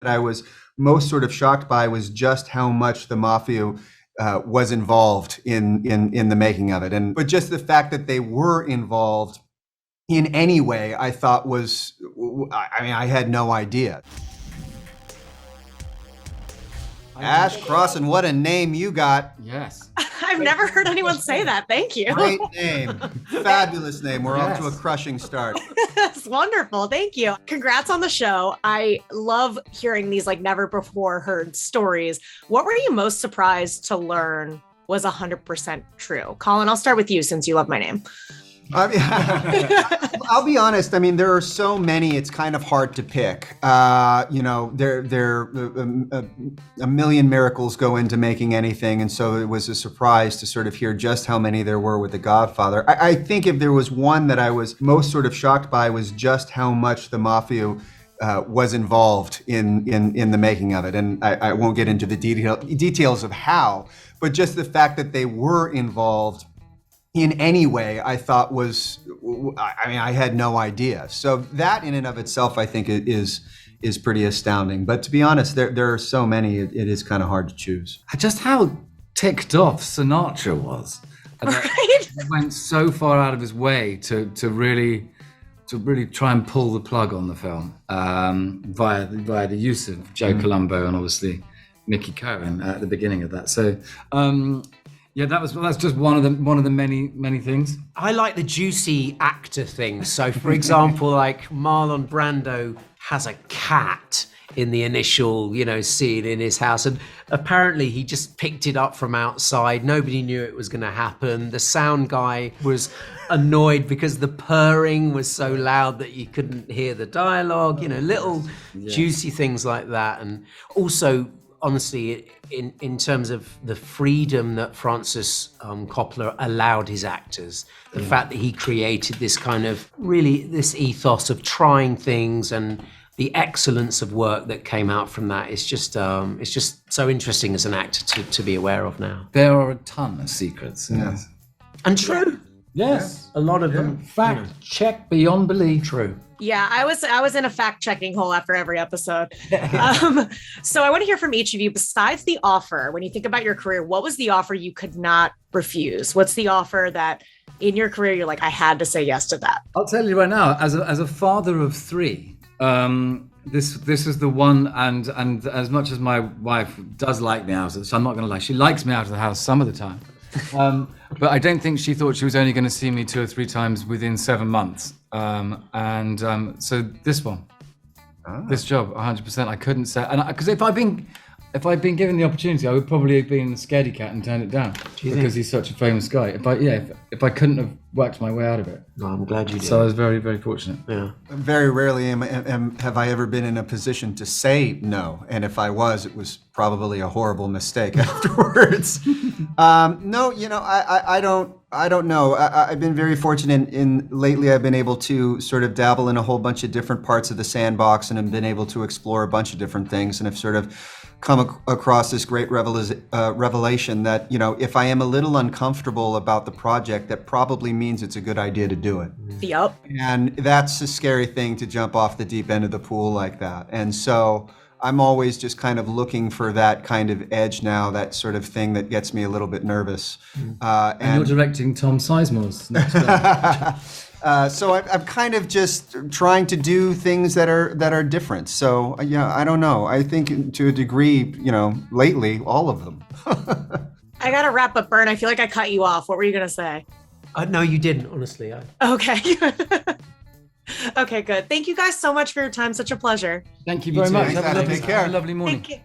That I was most sort of shocked by was just how much the mafia was involved in the making of it, but just the fact that they were involved in any way, I thought was, I mean, I had no idea. Ash Crossan, what a name you got. Yes. I've never heard anyone say that. Thank you. Great name. Fabulous name. We're off to a crushing start. That's wonderful. Thank you. Congrats on the show. I love hearing these like never before heard stories. What were you most surprised to learn was 100% true? Colin, I'll start with you since you love my name. I'll be honest. I mean, there are so many. It's kind of hard to pick. A million miracles go into making anything, and so it was a surprise to sort of hear just how many there were with The Godfather. I think if there was one that I was most sort of shocked by was just how much the mafia was involved in the making of it, and I won't get into the details of how, but just the fact that they were involved in any way, I thought was, I mean, I had no idea. So that in and of itself, I think is pretty astounding. But to be honest, there are so many, it is kind of hard to choose. Just how ticked off Sinatra was. And Right? he went so far out of his way to really try and pull the plug on the film via the use of Joe Colombo and obviously Mickey Cohen at the beginning of that. So. Yeah, that's just one of the many things. I like the juicy actor thing. So, for example, like Marlon Brando has a cat in the initial, scene in his house, and apparently he just picked it up from outside. Nobody knew it was going to happen. The sound guy was annoyed because the purring was so loud that you couldn't hear the dialogue. Little juicy things like that, and also. Honestly, in terms of the freedom that Francis Coppola allowed his actors, the fact that he created this kind of this ethos of trying things and the excellence of work that came out from that is just so interesting as an actor to be aware of now. There are a ton of secrets. Yes. And true. Yes, a lot of them. Fact check beyond belief. True. Yeah, I was in a fact-checking hole after every episode. So I want to hear from each of you. Besides the offer, when you think about your career, what was the offer you could not refuse? What's the offer that in your career you're like, I had to say yes to that? I'll tell you right now, as a father of three, this is the one, and as much as my wife does like me out of, so I'm not going to lie, she likes me out of the house some of the time. But I don't think she thought she was only going to see me 2 or 3 times within 7 months. So this one, this job, 100%, I couldn't say, and because if I'd been given the opportunity, I would probably have been a scaredy cat and turned it down because he's such a famous guy. If I couldn't have worked my way out of it. No, I'm glad you did. So I was very, very fortunate. Yeah. Very rarely have I ever been in a position to say no, and if I was, it was probably a horrible mistake afterwards. No, I don't know. I've been very fortunate in lately. I've been able to sort of dabble in a whole bunch of different parts of the sandbox, and have been able to explore a bunch of different things, and have sort of come across this great revelation that, if I am a little uncomfortable about the project, that probably means it's a good idea to do it. Yep. And that's a scary thing, to jump off the deep end of the pool like that. And so I'm always just kind of looking for that kind of edge now, that sort of thing that gets me a little bit nervous. And you're directing Tom Sizemore's next film. So I'm kind of just trying to do things that are different. So I don't know. I think to a degree, lately, all of them. I got to wrap up, Burn. I feel like I cut you off. What were you going to say? No, you didn't, honestly. Okay. Okay, good. Thank you guys so much for your time. Such a pleasure. Thank you very much. Take care. Have a lovely morning. Thank you.